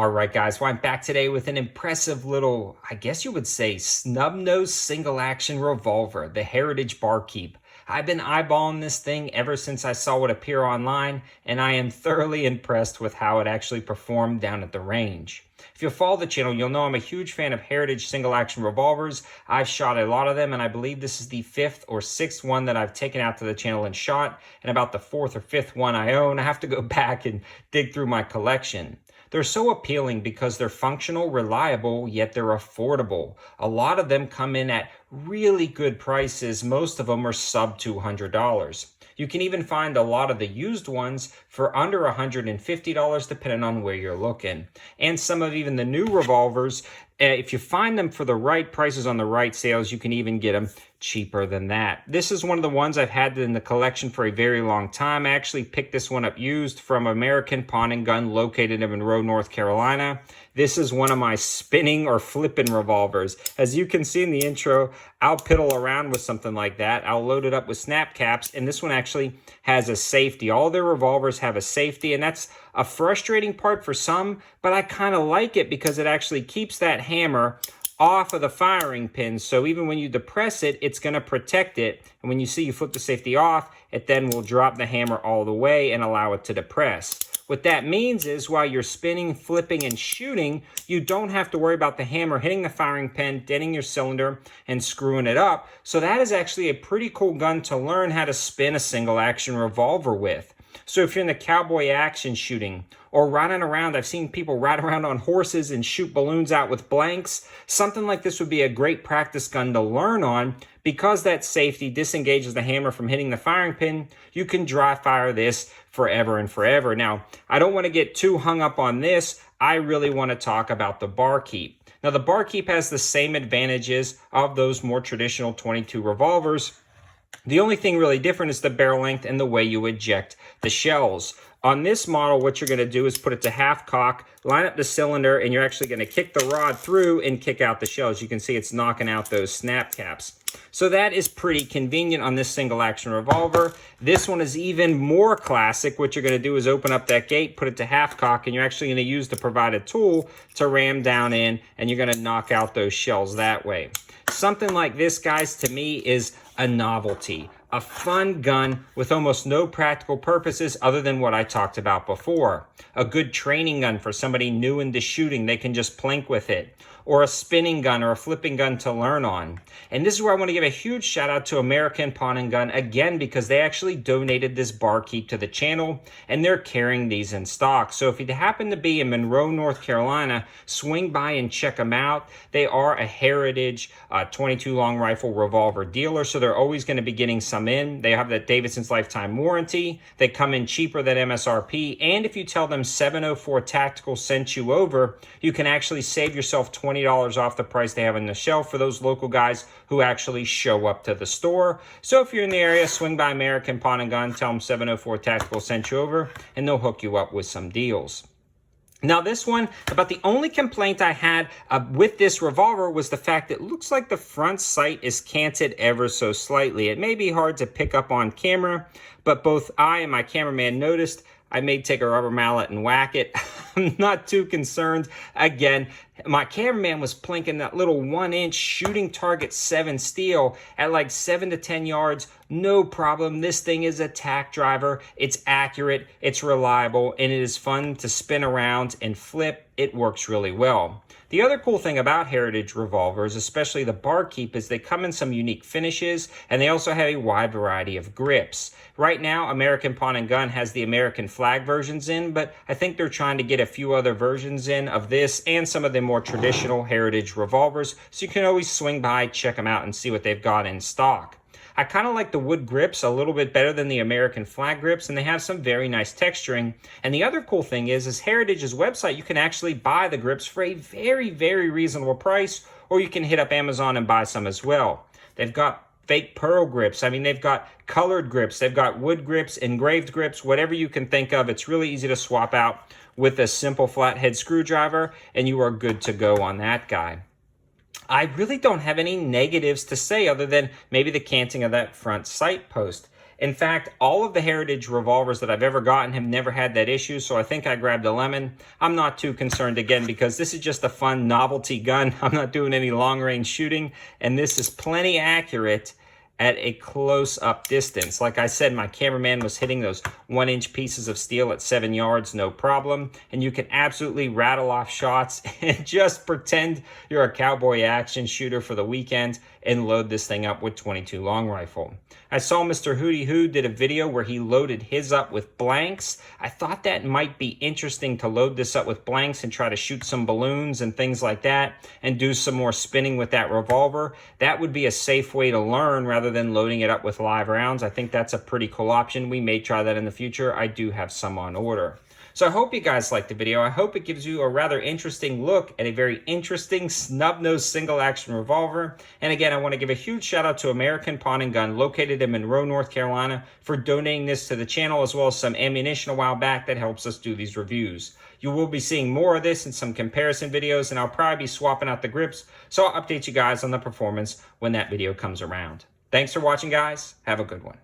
All right, guys, well, I'm back today with an impressive little, I guess you would say, snub-nosed single-action revolver, the Heritage Barkeep. I've been eyeballing this thing ever since I saw it appear online, and I am thoroughly impressed with how it actually performed down at the range. If you follow the channel, you'll know I'm a huge fan of Heritage single-action revolvers. I've shot a lot of them, and I believe this is the 5th or 6th one that I've taken out to the channel and shot, and about the 4th or 5th one I own. I have to go back and dig through my collection. They're so appealing because they're functional, reliable, yet they're affordable. A lot of them come in at really good prices. Most of them are sub $200. You can even find a lot of the used ones for under $150 depending on where you're looking. And some of even the new revolvers, if you find them for the right prices on the right sales, you can even get them cheaper than that. This is one of the ones I've had in the collection for a very long time. I actually picked this one up used from American Pawn and Gun located in Monroe, North Carolina. This is one of my spinning or flipping revolvers. As you can see in the intro, I'll piddle around with something like that. I'll load it up with snap caps, and this one actually has a safety. All their revolvers have a safety, and that's a frustrating part for some, but I kind of like it because it actually keeps that hammer off of the firing pin. So even when you depress it, it's going to protect it. And when you see you flip the safety off, it then will drop the hammer all the way and allow it to depress. What that means is while you're spinning, flipping, and shooting, you don't have to worry about the hammer hitting the firing pin, denting your cylinder, and screwing it up. So that is actually a pretty cool gun to learn how to spin a single action revolver with. So if you're in the cowboy action shooting or riding around, I've seen people ride around on horses and shoot balloons out with blanks. Something like this would be a great practice gun to learn on. Because that safety disengages the hammer from hitting the firing pin, you can dry fire this forever and forever. Now, I don't want to get too hung up on this. I really want to talk about the Barkeep. Now, the Barkeep has the same advantages of those more traditional .22 revolvers. The only thing really different is the barrel length and the way you eject the shells. On this model, what you're going to do is put it to half cock, line up the cylinder, and you're actually going to kick the rod through and kick out the shells. You can see it's knocking out those snap caps. So that is pretty convenient on this single action revolver. This one is even more classic. What you're going to do is open up that gate, put it to half cock, and you're actually going to use the provided tool to ram down in, and you're going to knock out those shells that way. Something like this, guys, to me is a novelty, a fun gun with almost no practical purposes other than what I talked about before. A good training gun for somebody new into shooting, they can just plink with it. Or a spinning gun or a flipping gun to learn on. And this is where I want to give a huge shout out to American Pawn and Gun again, because they actually donated this Barkeep to the channel and they're carrying these in stock. So if you happen to be in Monroe, North Carolina, swing by and check them out. They are a Heritage .22 long rifle revolver dealer, so they're always going to be getting some in. They have that Davidson's lifetime warranty. They come in cheaper than MSRP, and if you tell them 704 Tactical sent you over, you can actually save yourself $20 off the price they have on the shelf for those local guys who actually show up to the store. So if you're in the area, swing by American Pawn and Gun, tell them 704 Tactical sent you over, and they'll hook you up with some deals. Now this one, about the only complaint I had with this revolver was the fact that it looks like the front sight is canted ever so slightly. It may be hard to pick up on camera, but both I and my cameraman noticed. I may take a rubber mallet and whack it. I'm not too concerned. Again, my cameraman was plinking that little 1-inch shooting target 7 steel at like 7 to 10 yards. No problem. This thing is a tack driver. It's accurate, it's reliable, and it is fun to spin around and flip. It works really well. The other cool thing about Heritage revolvers, especially the Barkeep, is they come in some unique finishes, and they also have a wide variety of grips. Right now, American Pawn and Gun has the American flag versions in, but I think they're trying to get a few other versions in of this and some of the more traditional Heritage revolvers, so you can always swing by, check them out, and see what they've got in stock. I kind of like the wood grips a little bit better than the American flag grips, and they have some very nice texturing. And the other cool thing is Heritage's website, you can actually buy the grips for a very, very reasonable price, or you can hit up Amazon and buy some as well. They've got fake pearl grips. I mean, they've got colored grips. They've got wood grips, engraved grips, whatever you can think of. It's really easy to swap out with a simple flathead screwdriver, and you are good to go on that guy. I really don't have any negatives to say other than maybe the canting of that front sight post. In fact, all of the Heritage revolvers that I've ever gotten have never had that issue, so I think I grabbed a lemon. I'm not too concerned again because this is just a fun novelty gun. I'm not doing any long-range shooting, and this is plenty accurate at a close-up distance. Like I said, my cameraman was hitting those 1-inch pieces of steel at 7 yards, no problem. And you can absolutely rattle off shots and just pretend you're a cowboy action shooter for the weekend and load this thing up with 22 long rifle. I saw Mr. Hootie Hoo did a video where he loaded his up with blanks. I thought that might be interesting to load this up with blanks and try to shoot some balloons and things like that and do some more spinning with that revolver. That would be a safe way to learn rather than loading it up with live rounds. I think that's a pretty cool option. We may try that in the future. I do have some on order. So I hope you guys liked the video. I hope it gives you a rather interesting look at a very interesting snub-nosed single-action revolver. And again, I want to give a huge shout out to American Pawn & Gun, located in Monroe, North Carolina, for donating this to the channel, as well as some ammunition a while back that helps us do these reviews. You will be seeing more of this in some comparison videos, and I'll probably be swapping out the grips, so I'll update you guys on the performance when that video comes around. Thanks for watching, guys. Have a good one.